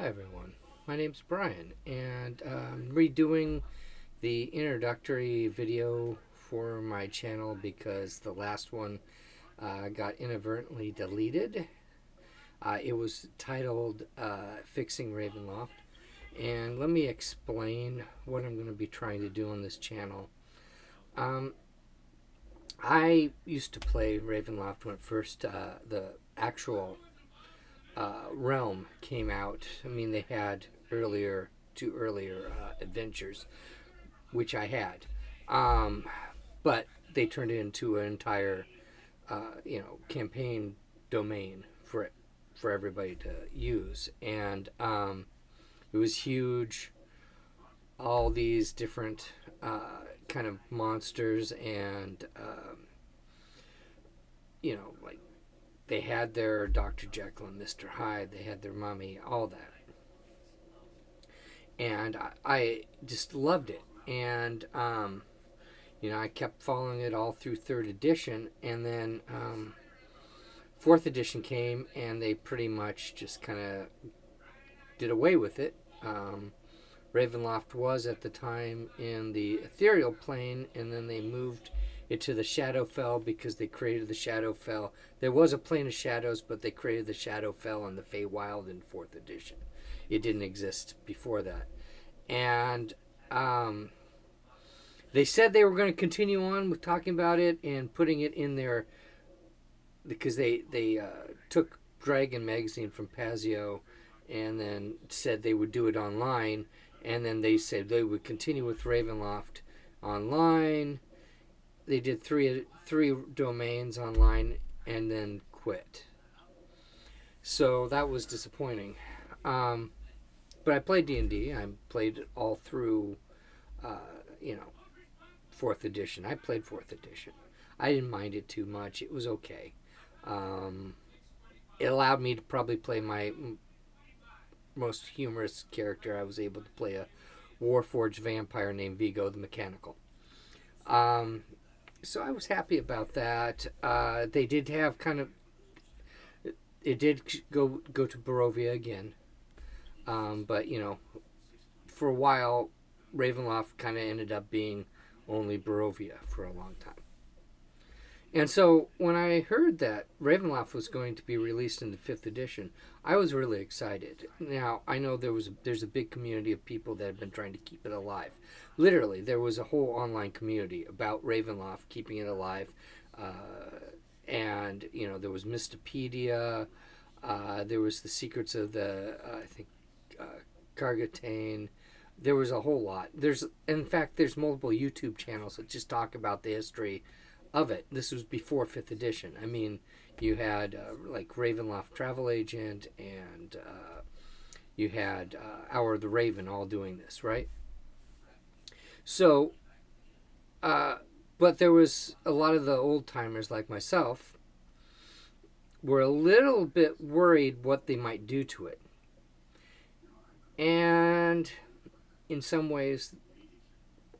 Hi everyone, my name's Brian, and I'm redoing the introductory video for my channel because the last one got inadvertently deleted. It was titled Fixing Ravenloft, and let me explain what I'm going to be trying to do on this channel. Um, I used to play Ravenloft when it first the actual Realm came out. I mean, they had two earlier adventures, which I had, um, but they turned it into an entire, campaign domain for everybody to use, and it was huge. All these different kind of monsters, and like they had their Dr. Jekyll and Mr. Hyde. They had their mummy, all that, and I just loved it. And I kept following it all through third edition, and then fourth edition came, and they pretty much just kind of did away with it. Ravenloft was at the time in the ethereal plane, and then they moved it to the Shadowfell because they created the Shadowfell. There was a plane of shadows, but they created the Shadowfell and the Feywild in fourth edition. It didn't exist before that, and they said they were going to continue on with talking about it and putting it in their, because they took Dragon magazine from Pazio, and then said they would do it online, and then they said they would continue with Ravenloft online. They did three domains online and then quit. So that was disappointing. But I played D&D. I played it all through, uh, you know, fourth edition. I played fourth edition. I didn't mind it too much. It was okay. Um, it allowed me to probably play my most humorous character. I was able to play a Warforged vampire named Vigo the Mechanical. Um, so I was happy about that. They did have kind of, it did go to Barovia again, but for a while, Ravenloft kind of ended up being only Barovia for a long time. And so when I heard that Ravenloft was going to be released in the fifth edition, I was really excited. Now I know there's a big community of people that have been trying to keep it alive. Literally, there was a whole online community about Ravenloft keeping it alive, and there was Mystopedia, there was the Secrets of the I think Cargatane. There was a whole lot. In fact, there's multiple YouTube channels that just talk about the history of it. This was before fifth edition. I mean, you had like Ravenloft Travel Agent, and you had Hour of the Raven all doing this, right? So, but there was a lot of the old timers like myself were a little bit worried what they might do to it, and in some ways,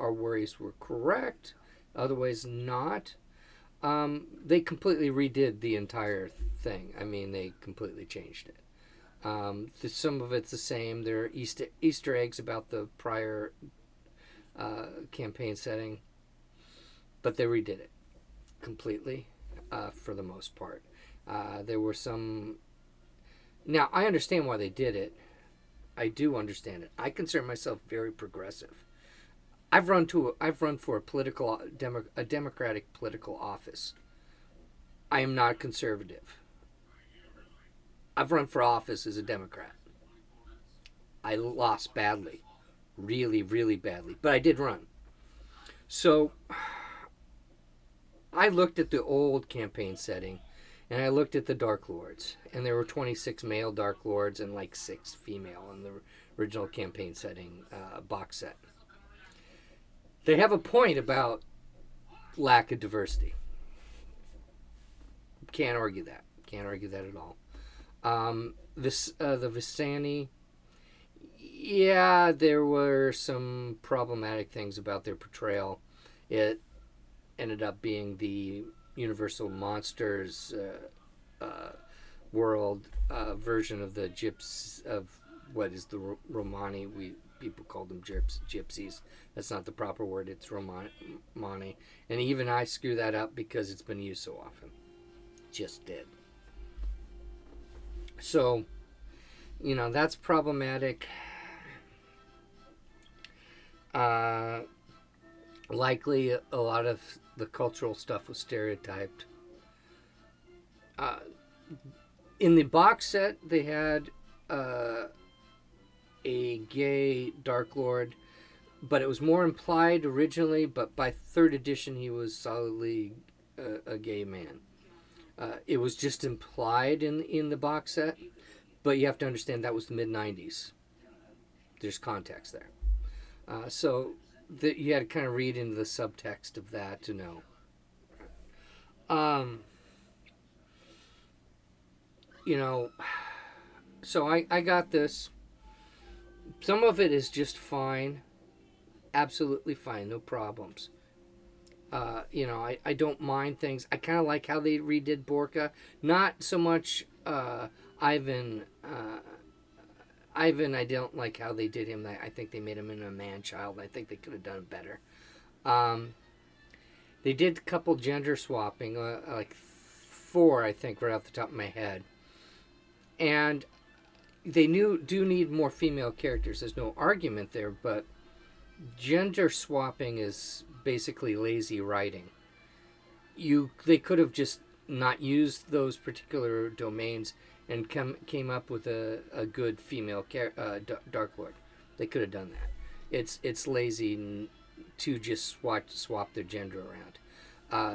our worries were correct. Other ways, not. They completely redid the entire thing. I mean, they completely changed it. Some of it's the same. There are Easter eggs about the prior campaign setting, but they redid it completely for the most part. There were some. Now, I understand why they did it. I do understand it. I consider myself very progressive. I've run for a democratic political office. I am not conservative. I've run for office as a Democrat. I lost badly, really, really badly, but I did run. So I looked at the old campaign setting, and I looked at the Dark Lords, and there were 26 male Dark Lords and like 6 female in the original campaign setting box set. They have a point about lack of diversity. Can't argue that. Can't argue that at all. The Vistani, yeah, there were some problematic things about their portrayal. It ended up being the Universal Monsters world version of what is the Romani. People call them gypsies. That's not the proper word. It's Romani. And even I screw that up because it's been used so often. Just did. So, that's problematic. Likely a lot of the cultural stuff was stereotyped. In the box set, they had a gay Dark Lord, but it was more implied originally, but by third edition he was solidly a gay man. It was just implied in the box set, but you have to understand that was the mid-90s. There's context there. So you had to kind of read into the subtext of that to know. So I got this. Some of it is just fine. Absolutely fine. No problems. I don't mind things. I kind of like how they redid Borka. Not so much Ivan. Ivan, I don't like how they did him. I think they made him into a man-child. I think they could have done it better. They did a couple gender swapping, like 4, I think, right off the top of my head. And they do need more female characters. There's no argument there, but gender swapping is basically lazy writing. They could have just not used those particular domains and came up with a good female Dark Lord. They could have done that. It's lazy to just swap their gender around.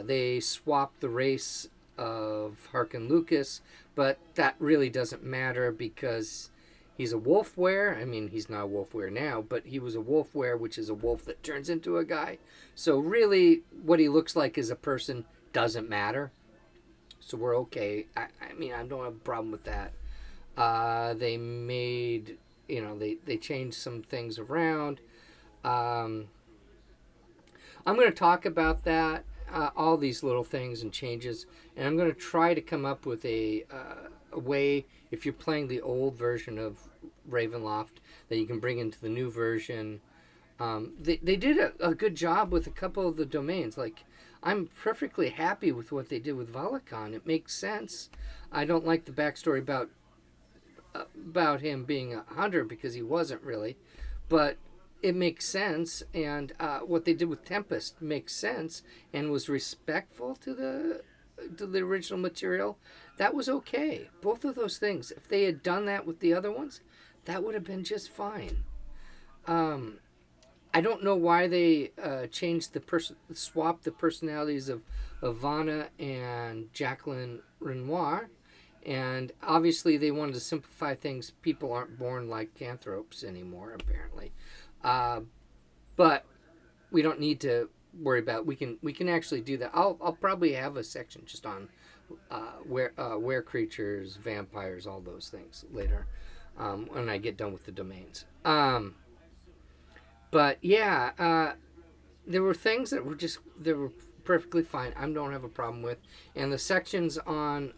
They swapped the race of Harkin Lucas, but that really doesn't matter because he's a wolf-wear. I mean, he's not a wolf-wear now, but he was a wolf-wear, which is a wolf that turns into a guy. So really, what he looks like as a person doesn't matter. So we're okay. I mean, I don't have a problem with that. They made, they changed some things around. I'm going to talk about that, all these little things and changes, and I'm going to try to come up with a way, if you're playing the old version of Ravenloft, that you can bring into the new version. They did a good job with a couple of the domains. Like, I'm perfectly happy with what they did with Valakan. It makes sense. I don't like the backstory about him being a hunter because he wasn't really, but it makes sense. And what they did with Tempest makes sense and was respectful to the original material. That was okay. Both of those things. If they had done that with the other ones, that would have been just fine. I don't know why they swapped the personalities of Vanna and Jacqueline Renoir, and obviously they wanted to simplify things. People aren't born like lycanthropes anymore, apparently, but we don't need to worry about. We can actually do that. I'll probably have a section just on were creatures, vampires, all those things later when I get done with the domains. But yeah, there were things that were perfectly fine. I don't have a problem with, and the sections on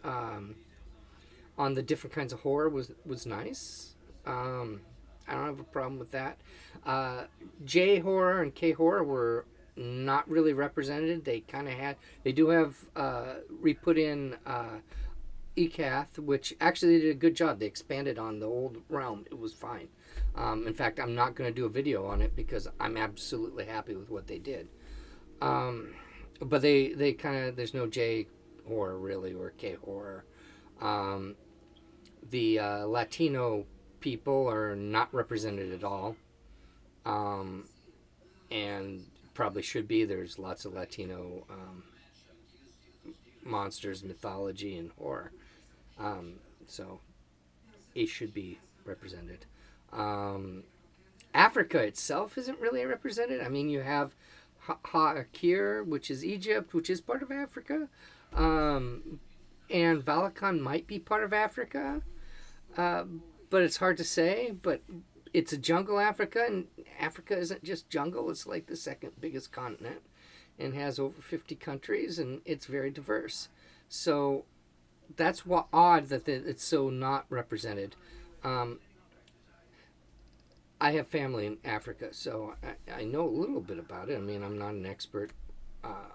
the different kinds of horror was nice. I don't have a problem with that. J horror and K horror were not really represented. They do have re-put in Ekath, which actually did a good job. They expanded on the old realm. It was fine. In fact, I'm not going to do a video on it because I'm absolutely happy with what they did. But they kind of, there's no J horror really or K horror. The Latino people are not represented at all. And probably should be. There's lots of Latino monsters, mythology, and horror. So it should be represented. Africa itself isn't really represented. I mean, you have Ha'akir, which is Egypt, which is part of Africa. And Valakan might be part of Africa. But it's hard to say. But it's a jungle Africa, and Africa isn't just jungle. It's like the second biggest continent and has over 50 countries, and it's very diverse. So that's odd that it's so not represented. I have family in Africa, so I know a little bit about it. I mean, I'm not an expert,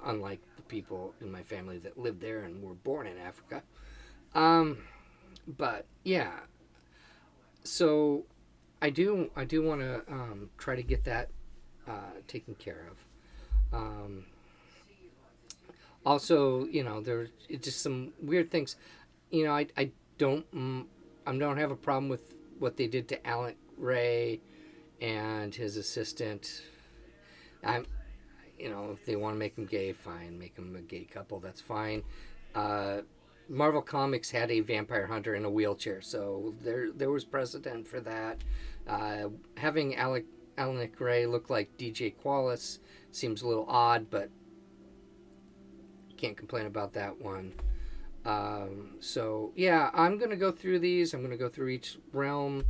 unlike the people in my family that lived there and were born in Africa. Um, but yeah, so I do want to try to get that taken care of. Also, there's just some weird things. I don't I don't have a problem with what they did to Alec Ray and his assistant. I'm if they want to make him gay, fine, make him a gay couple. That's fine. Uh, Marvel Comics had a vampire hunter in a wheelchair, so there was precedent for that. Having Alec Ray look like DJ Qualis seems a little odd, but can't complain about that one. So yeah, I'm gonna go through these. I'm gonna go through each realm.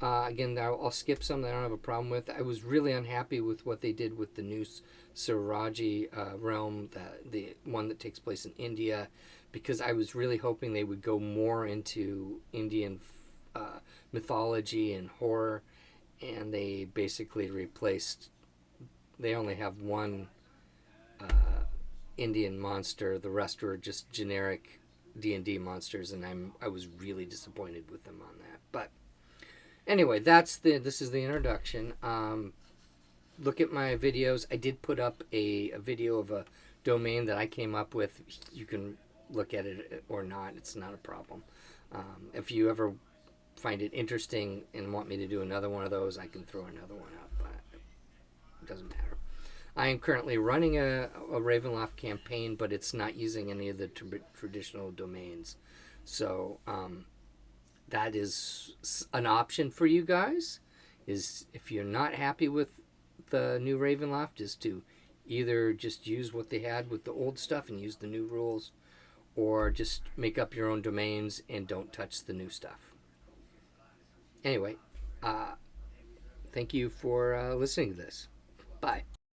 Again, I'll skip some that I don't have a problem with. I was really unhappy with what they did with the new Siraji realm, the one that takes place in India, because I was really hoping they would go more into Indian mythology and horror, and they basically replaced. They only have one Indian monster. The rest were just generic D&D monsters, and I was really disappointed with them on that. But anyway, this is the introduction. Look at my videos. I did put up a video of a domain that I came up with. You can look at it or not. It's not a problem. If you ever find it interesting and want me to do another one of those, I can throw another one up. It doesn't matter. I am currently running a Ravenloft campaign, but it's not using any of the traditional domains. So that is an option for you guys. Is if you're not happy with the new Ravenloft, is to either just use what they had with the old stuff and use the new rules, or just make up your own domains and don't touch the new stuff. Anyway, thank you for listening to this. Bye.